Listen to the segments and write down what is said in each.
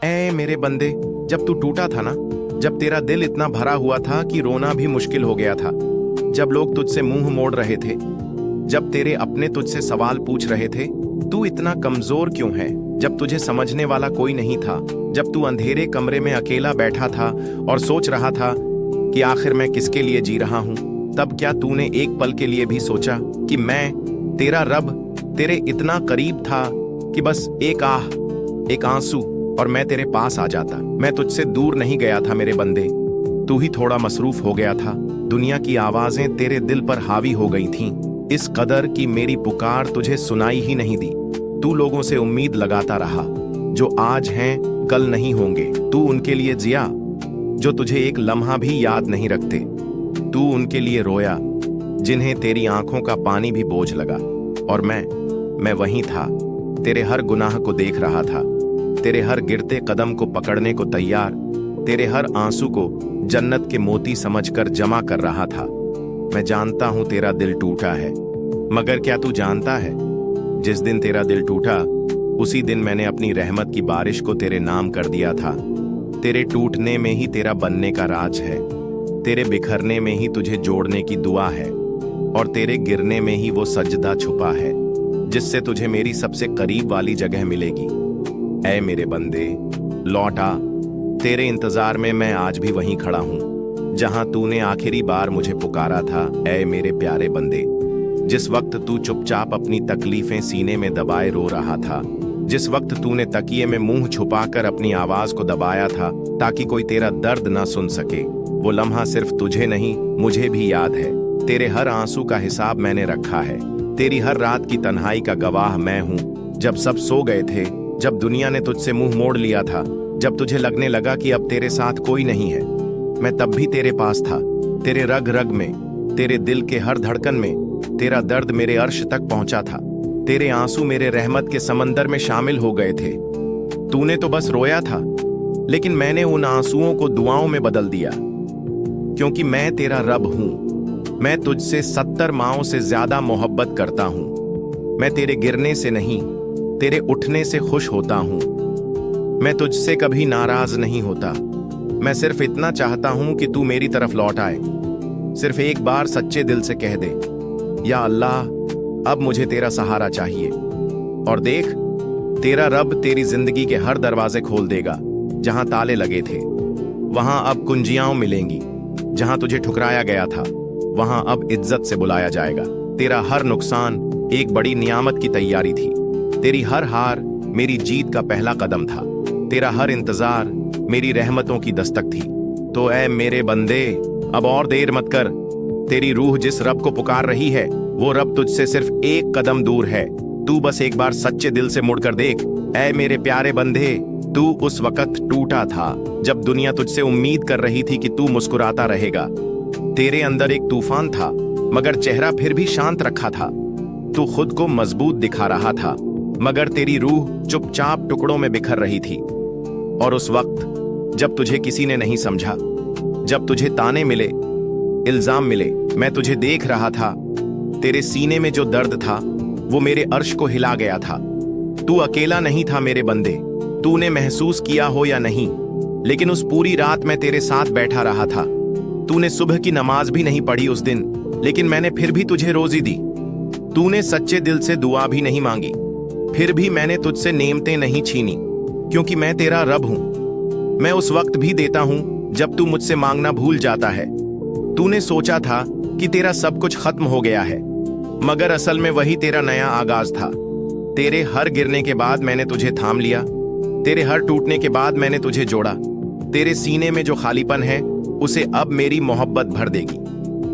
ऐ मेरे बंदे, जब तू टूटा था ना, जब तेरा दिल इतना भरा हुआ था कि रोना भी मुश्किल हो गया था, जब लोग तुझसे मुंह मोड़ रहे थे, जब तेरे अपने तुझसे सवाल पूछ रहे थे, तू इतना कमजोर क्यों है, जब तुझे समझने वाला कोई नहीं था, जब तू अंधेरे कमरे में अकेला बैठा था और सोच रहा था कि आखिर मैं किसके लिए जी रहा हूं, तब क्या तूने एक पल के लिए भी सोचा कि मैं, तेरा रब, तेरे इतना करीब था कि बस एक आह, एक आंसू और मैं तेरे पास आ जाता। मैं तुझसे दूर नहीं गया था मेरे बंदे, तू ही थोड़ा मसरूफ हो गया था। दुनिया की आवाजें तेरे दिल पर हावी हो गई थीं, इस कदर कि मेरी पुकार तुझे सुनाई ही नहीं दी। तू लोगों से उम्मीद लगाता रहा, जो आज हैं कल नहीं होंगे। तू उनके लिए जिया जो तुझे एक लम्हा भी याद नहीं रखते। तू उनके लिए रोया जिन्हें तेरी आंखों का पानी भी बोझ लगा। और मैं वहीं था, तेरे हर गुनाह को देख रहा था, तेरे हर गिरते कदम को पकड़ने को तैयार, तेरे हर आंसू को जन्नत के मोती समझकर जमा कर रहा था। मैं जानता हूं तेरा दिल टूटा है, मगर क्या तू जानता है, जिस दिन तेरा दिल टूटा उसी दिन मैंने अपनी रहमत की बारिश को तेरे नाम कर दिया था। तेरे टूटने में ही तेरा बनने का राज है, तेरे बिखरने में ही तुझे जोड़ने की दुआ है, और तेरे गिरने में ही वो सजदा छुपा है जिससे तुझे मेरी सबसे करीब वाली जगह मिलेगी। ऐ मेरे बंदे, लौट आ, तेरे इंतजार में मैं आज भी वहीं खड़ा हूं जहां तूने आखिरी बार मुझे पुकारा था। ऐ मेरे प्यारे बंदे, जिस वक्त तू चुपचाप अपनी तकलीफें सीने में दबाए रो रहा था, जिस वक्त तूने तकिए में मुंह छुपाकर अपनी आवाज को दबाया था ताकि कोई तेरा दर्द ना सुन सके, वो लम्हा सिर्फ तुझे नहीं मुझे भी याद है। तेरे हर आंसू का हिसाब मैंने रखा है, तेरी हर रात की तन्हाई का गवाह मैं हूं। जब सब सो गए थे, जब दुनिया ने तुझसे मुंह मोड़ लिया था, जब तुझे लगने लगा कि अब तेरे साथ कोई नहीं है, मैं तब भी तेरे पास था। तेरे रग रग में, तेरे दिल के हर धड़कन में तेरा दर्द मेरे अर्श तक पहुंचा था। तेरे आंसू मेरे रहमत के समंदर में शामिल हो गए थे। तूने तो बस रोया था, लेकिन मैंने उन आंसुओं को दुआओं में बदल दिया, क्योंकि मैं तेरा रब हूं। मैं तुझसे 70 माओं से ज्यादा मोहब्बत करता हूं। मैं तेरे गिरने से नहीं, तेरे उठने से खुश होता हूं। मैं तुझसे कभी नाराज नहीं होता। मैं सिर्फ इतना चाहता हूं कि तू मेरी तरफ लौट आए। सिर्फ एक बार सच्चे दिल से कह दे, या अल्लाह, अब मुझे तेरा सहारा चाहिए। और देख, तेरा रब तेरी जिंदगी के हर दरवाजे खोल देगा। जहां ताले लगे थे वहां अब कुंजियां मिलेंगी, जहां तुझे ठुकराया गया था वहां अब इज्जत से बुलाया जाएगा। तेरा हर नुकसान एक बड़ी नियामत की तैयारी थी, तेरी हर हार मेरी जीत का पहला कदम था, तेरा हर इंतजार मेरी रहमतों की दस्तक थी। तो ऐ मेरे बंदे, अब और देर मत कर। तेरी रूह जिस रब को पुकार रही है, वो रब तुझसे सिर्फ एक कदम दूर है। तू बस एक बार सच्चे दिल से मुड़कर देख। ऐ मेरे प्यारे बंदे, तू उस वक्त टूटा था जब दुनिया तुझसे उम्मीद कर रही थी कि तू मुस्कुराता रहेगा। तेरे अंदर एक तूफान था, मगर चेहरा फिर भी शांत रखा था। तू खुद को मजबूत दिखा रहा था, मगर तेरी रूह चुपचाप टुकड़ों में बिखर रही थी। और उस वक्त जब तुझे किसी ने नहीं समझा, जब तुझे ताने मिले, इल्जाम मिले, मैं तुझे देख रहा था। तेरे सीने में जो दर्द था वो मेरे अर्श को हिला गया था। तू अकेला नहीं था मेरे बंदे, तूने महसूस किया हो या नहीं, लेकिन उस पूरी रात मैं तेरे साथ बैठा रहा था। तूने सुबह की नमाज भी नहीं पढ़ी उस दिन, लेकिन मैंने फिर भी तुझे रोजी दी। तूने सच्चे दिल से दुआ भी नहीं मांगी, फिर भी मैंने तुझसे नेमतें नहीं छीनी, क्योंकि मैं तेरा रब हूं। मैं उस वक्त भी देता हूं जब तू मुझसे मांगना भूल जाता है। तूने सोचा था कि तेरा सब कुछ खत्म हो गया है, मगर असल में वही तेरा नया आगाज था। तेरे हर गिरने के बाद मैंने तुझे थाम लिया, तेरे हर टूटने के बाद मैंने तुझे जोड़ा। तेरे सीने में जो खालीपन है उसे अब मेरी मोहब्बत भर देगी।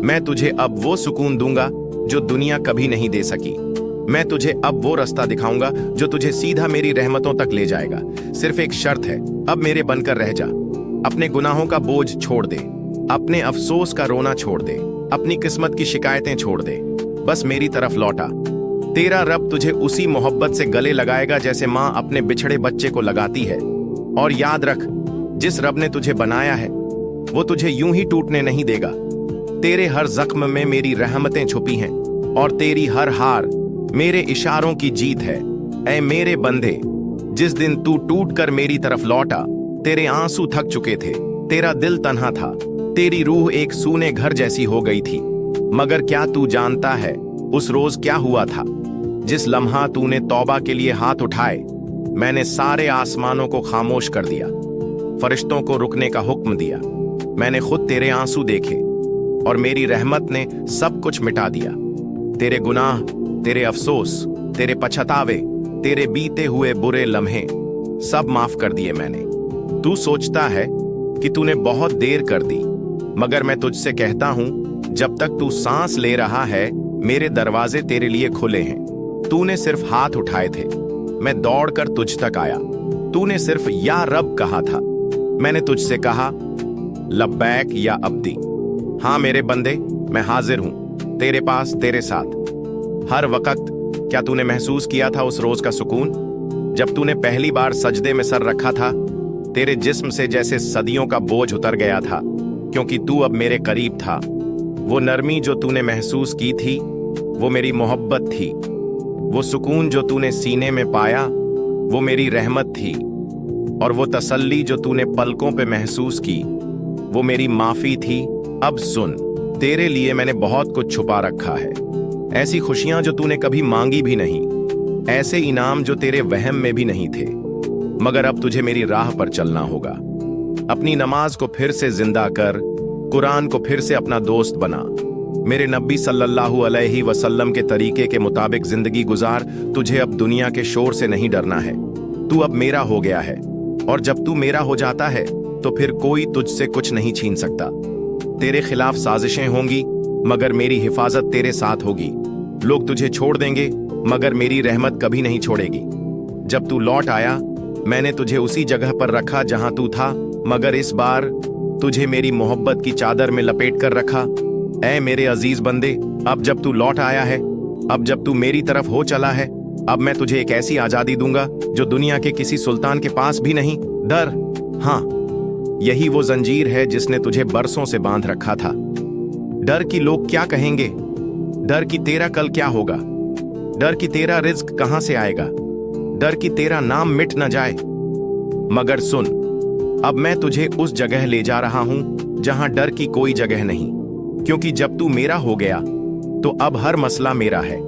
मैं तुझे अब वो सुकून दूंगा जो दुनिया कभी नहीं दे सकी। मैं तुझे अब वो रास्ता दिखाऊंगा जो तुझे सीधा मेरी रहमतों तक ले जाएगा। सिर्फ एक शर्त है, अब मेरे बनकर रह जा। अपने गुनाहों का बोझ छोड़ दे, अपने अफसोस का रोना छोड़ दे, अपनी किस्मत की शिकायतें छोड़ दे, बस मेरी तरफ लौटा। तेरा रब तुझे उसी मोहब्बत से गले लगाएगा जैसे माँ अपने बिछड़े बच्चे को लगाती है। और याद रख, जिस रब ने तुझे बनाया है वो तुझे यूं ही टूटने नहीं देगा। तेरे हर जख्म में मेरी रहमतें छुपी हैं, और तेरी हर हार मेरे इशारों की जीत है। ऐ मेरे बंदे, जिस दिन तू टूट कर मेरी तरफ लौटा, तेरे आंसू थक चुके थे, तेरा दिल तन्हा था, तेरी रूह एक सूने घर जैसी हो गई थी। मगर क्या तू जानता है उस रोज क्या हुआ था? जिस लम्हा तूने तौबा के लिए हाथ उठाए, मैंने सारे आसमानों को खामोश कर दिया, फरिश्तों को रुकने का हुक्म दिया। मैंने खुद तेरे आंसू देखे और मेरी रहमत ने सब कुछ मिटा दिया। तेरे गुनाह, तेरे अफसोस, तेरे पछतावे, तेरे बीते हुए बुरे लम्हे सब माफ कर दिए मैंने। तू सोचता है कि तूने बहुत देर कर दी, मगर मैं तुझसे कहता हूं, जब तक तू सांस ले रहा है मेरे दरवाजे तेरे लिए खुले हैं। तूने सिर्फ हाथ उठाए थे, मैं दौड़कर तुझ तक आया। तूने सिर्फ या रब कहा था, मैंने तुझसे कहा लब्बैक या अब्दी। हाँ मेरे बंदे, मैं हाजिर हूं तेरे पास, तेरे साथ हर वक्त। क्या तूने महसूस किया था उस रोज का सुकून जब तूने पहली बार सजदे में सर रखा था? तेरे जिस्म से जैसे सदियों का बोझ उतर गया था, क्योंकि तू अब मेरे करीब था। वो नरमी जो तूने महसूस की थी वो मेरी मोहब्बत थी। वो सुकून जो तूने सीने में पाया वो मेरी रहमत थी। और वो तसल्ली जो तूने पलकों पे महसूस की वो मेरी माफी थी। अब सुन, तेरे लिए मैंने बहुत कुछ छुपा रखा है। ऐसी खुशियां जो तूने कभी मांगी भी नहीं, ऐसे इनाम जो तेरे वहम में भी नहीं थे। मगर अब तुझे मेरी राह पर चलना होगा। अपनी नमाज को फिर से जिंदा कर, कुरान को फिर से अपना दोस्त बना, मेरे नबी सल्लल्लाहु अलैहि वसल्लम के तरीके के मुताबिक जिंदगी गुजार। तुझे अब दुनिया के शोर से नहीं डरना है। तू अब मेरा हो गया है, और जब तू मेरा हो जाता है तो फिर कोई तुझसे कुछ नहीं छीन सकता। तेरे खिलाफ साजिशें होंगी, मगर मेरी हिफाजत तेरे साथ होगी। लोग तुझे छोड़ देंगे, मगर मेरी रहमत कभी नहीं छोड़ेगी। जब तू लौट आया, मैंने तुझे उसी जगह पर रखा जहां तू था, मगर इस बार तुझे मेरी मोहब्बत की चादर में लपेट कर रखा। ऐ मेरे अजीज बंदे, अब जब तू लौट आया है, अब जब तू मेरी तरफ हो चला है, अब मैं तुझे एक ऐसी आजादी दूंगा जो दुनिया के किसी सुल्तान के पास भी नहीं। डर, हाँ, यही वो जंजीर है जिसने तुझे बरसों से बांध रखा था। डर कि लोग क्या कहेंगे, डर कि तेरा कल क्या होगा, डर कि तेरा रिज्क कहां से आएगा, डर कि तेरा नाम मिट न जाए। मगर सुन, अब मैं तुझे उस जगह ले जा रहा हूं जहां डर की कोई जगह नहीं, क्योंकि जब तू मेरा हो गया तो अब हर मसला मेरा है।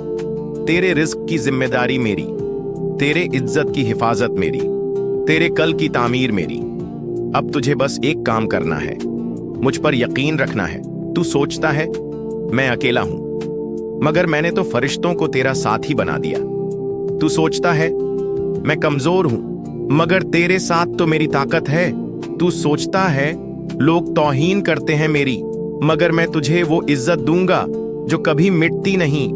तेरे रिज्क की जिम्मेदारी मेरी, तेरे इज्जत की हिफाजत मेरी, तेरे कल की तामीर मेरी। अब तुझे बस एक काम करना है, मुझ पर यकीन रखना है। तू सोचता है मैं अकेला हूं, मगर मैंने तो फरिश्तों को तेरा साथी बना दिया। तू सोचता है मैं कमजोर हूं, मगर तेरे साथ तो मेरी ताकत है। तू सोचता है लोग तौहीन करते हैं मेरी, मगर मैं तुझे वो इज्जत दूंगा जो कभी मिटती नहीं।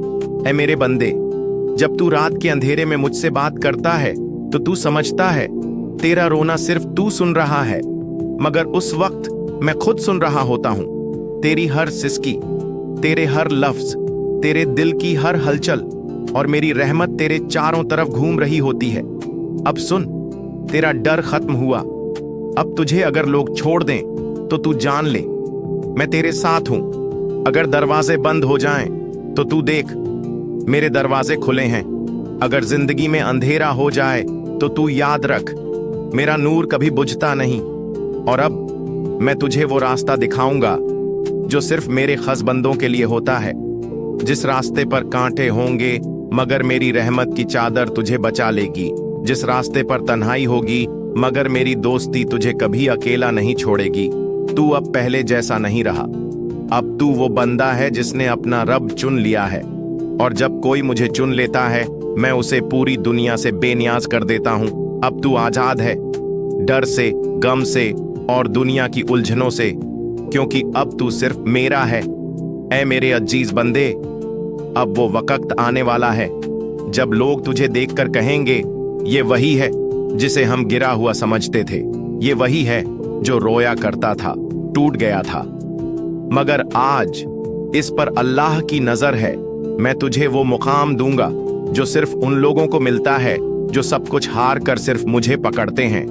ऐ मेरे बंदे, जब तू रात के अंधेरे में मुझसे बात करता है तो तू समझता है तेरा रोना सिर्फ तू सुन रहा है, मगर उस वक्त मैं खुद सुन रहा होता हूं। तेरी हर सिसकी, तेरे हर लफ्ज, तेरे दिल की हर हलचल, और मेरी रहमत तेरे चारों तरफ घूम रही होती है। अब सुन, तेरा डर खत्म हुआ। अब तुझे अगर लोग छोड़ दें तो तू जान ले मैं तेरे साथ हूं। अगर दरवाजे बंद हो जाएं तो तू देख मेरे दरवाजे खुले हैं। अगर जिंदगी में अंधेरा हो जाए तो तू याद रख मेरा नूर कभी बुझता नहीं। और अब मैं तुझे वो रास्ता दिखाऊंगा जो सिर्फ मेरे खास बंदों के लिए होता है। जिस रास्ते पर कांटे होंगे मगर मेरी रहमत की चादर तुझे बचा लेगी। जिस रास्ते पर तन्हाई होगी मगर मेरी दोस्ती तुझे कभी अकेला नहीं छोड़ेगी। तू अब पहले जैसा नहीं रहा, अब तू वो बंदा है जिसने अपना रब चुन लिया है। और जब कोई मुझे चुन लेता है मैं उसे पूरी दुनिया से बेनियाज कर देता हूं। अब तू आजाद है, डर से, गम से और दुनिया की उलझनों से, क्योंकि अब तू सिर्फ मेरा है। ऐ मेरे अजीज बंदे, अब वो वक्त आने वाला है जब लोग तुझे देखकर कहेंगे ये वही है जिसे हम गिरा हुआ समझते थे, ये वही है जो रोया करता था, टूट गया था। मगर आज इस पर अल्लाह की नजर है। मैं तुझे वो मुकाम दूंगा जो सिर्फ उन लोगों को मिलता है जो सब कुछ हार कर सिर्फ मुझे पकड़ते हैं।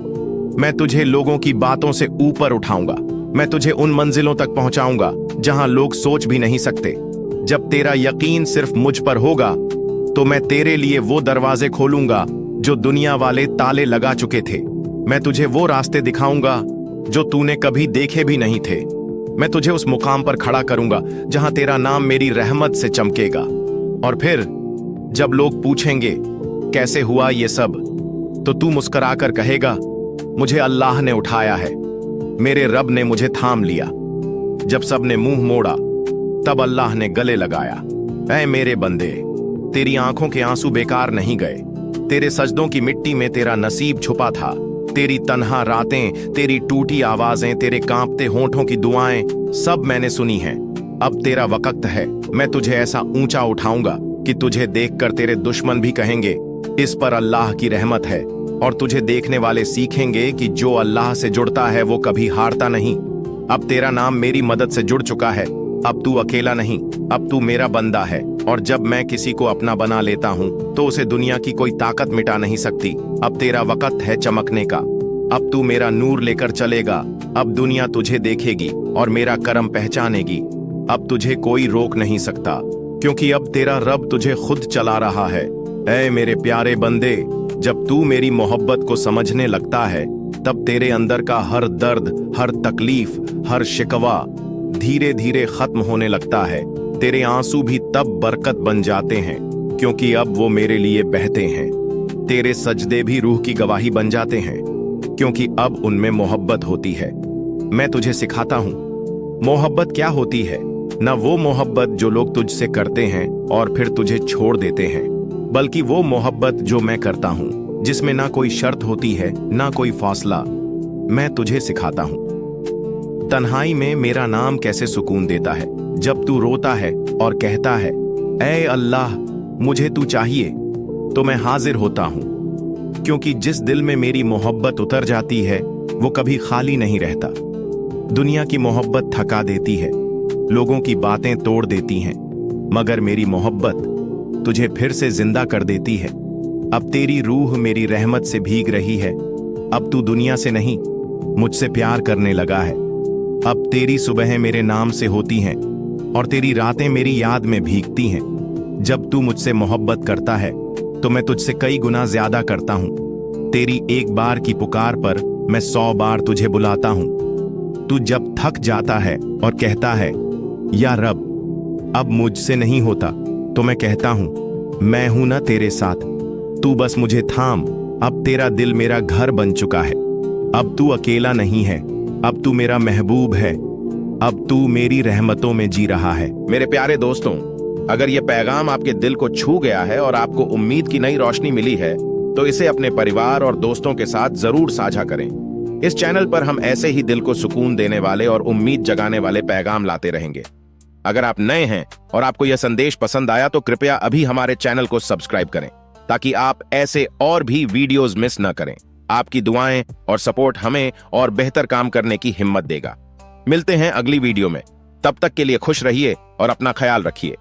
मैं तुझे लोगों की बातों से ऊपर उठाऊंगा। मैं तुझे उन मंजिलों तक पहुंचाऊंगा जहां लोग सोच भी नहीं सकते। जब तेरा यकीन सिर्फ मुझ पर होगा तो मैं तेरे लिए वो दरवाजे खोलूंगा जो दुनिया वाले ताले लगा चुके थे। मैं तुझे वो रास्ते दिखाऊंगा जो तूने कभी देखे भी नहीं थे। मैं तुझे उस मुकाम पर खड़ा करूंगा जहां तेरा नाम मेरी रहमत से चमकेगा। और फिर जब लोग पूछेंगे कैसे हुआ ये सब, तो तू मुस्कुराकर कहेगा, मुझे अल्लाह ने उठाया है, मेरे रब ने मुझे थाम लिया। जब सब ने मुंह मोड़ा तब अल्लाह ने गले लगाया, ऐ मेरे बंदे, तेरी आंखों के आंसू बेकार नहीं गए। तेरे सजदों की मिट्टी में तेरा नसीब छुपा था। तेरी तन्हा रातें, तेरी टूटी आवाजें, तेरे कांपते होंठों की दुआएं सब मैंने सुनी हैं। अब तेरा वक्त है, मैं तुझे ऐसा ऊंचा उठाऊंगा कि तुझे देखकर तेरे दुश्मन भी कहेंगे इस पर अल्लाह की रहमत है। और तुझे देखने वाले सीखेंगे कि जो अल्लाह से जुड़ता है वो कभी हारता नहीं। अब तेरा नाम मेरी मदद से जुड़ चुका है। अब तू अकेला नहीं, अब तू मेरा बंदा है। और जब मैं किसी को अपना बना लेता हूँ तो उसे दुनिया की कोई ताकत मिटा नहीं सकती। अब तेरा वक्त है चमकने का। अब तू मेरा नूर लेकर चलेगा। अब दुनिया तुझे देखेगी और मेरा करम पहचानेगी। अब तुझे कोई रोक नहीं सकता, क्योंकि अब तेरा रब तुझे खुद चला रहा है। ऐ मेरे प्यारे बंदे, जब तू मेरी मोहब्बत को समझने लगता है तब तेरे अंदर का हर दर्द, हर तकलीफ, हर शिकवा धीरे धीरे खत्म होने लगता है। तेरे आंसू भी तब बरकत बन जाते हैं, क्योंकि अब वो मेरे लिए बहते हैं। तेरे सजदे भी रूह की गवाही बन जाते हैं, क्योंकि अब उनमें मोहब्बत होती है। मैं तुझे सिखाता हूं मोहब्बत क्या होती है। न वो मोहब्बत जो लोग तुझसे करते हैं और फिर तुझे छोड़ देते हैं, बल्कि वो मोहब्बत जो मैं करता हूं, जिसमें ना कोई शर्त होती है, ना कोई फासला। मैं तुझे सिखाता हूं तन्हाई में मेरा नाम कैसे सुकून देता है। जब तू रोता है और कहता है, ऐ अल्लाह मुझे तू चाहिए, तो मैं हाजिर होता हूं, क्योंकि जिस दिल में मेरी मोहब्बत उतर जाती है वो कभी खाली नहीं रहता। दुनिया की मोहब्बत थका देती है, लोगों की बातें तोड़ देती हैं, मगर मेरी मोहब्बत तुझे फिर से जिंदा कर देती है। अब तेरी रूह मेरी रहमत से भीग रही है। अब तू दुनिया से नहीं, मुझसे प्यार करने लगा है। अब तेरी सुबहें मेरे नाम से होती हैं और तेरी रातें मेरी याद में भीगती हैं। जब तू मुझसे मोहब्बत करता है तो मैं तुझसे कई गुना ज्यादा करता हूं। तेरी एक बार की पुकार पर मैं 100 बार तुझे बुलाता हूं। तू जब थक जाता है और कहता है, या रब अब मुझसे नहीं होता, तो मैं कहता हूं, मैं हूं ना तेरे साथ, तू बस मुझे थाम। अब तेरा दिल मेरा घर बन चुका है। अब तू अकेला नहीं है, अब तू मेरा महबूब है। अब तू मेरी रहमतों में जी रहा है। मेरे प्यारे दोस्तों, अगर यह पैगाम आपके दिल को छू गया है और आपको उम्मीद की नई रोशनी मिली है, तो इसे अपने परिवार और दोस्तों के साथ जरूर साझा करें। इस चैनल पर हम ऐसे ही दिल को सुकून देने वाले और उम्मीद जगाने वाले पैगाम लाते रहेंगे। अगर आप नए हैं और आपको यह संदेश पसंद आया तो कृपया अभी हमारे चैनल को सब्सक्राइब करें, ताकि आप ऐसे और भी वीडियोस मिस न करें। आपकी दुआएं और सपोर्ट हमें और बेहतर काम करने की हिम्मत देगा। मिलते हैं अगली वीडियो में। तब तक के लिए खुश रहिए और अपना ख्याल रखिए।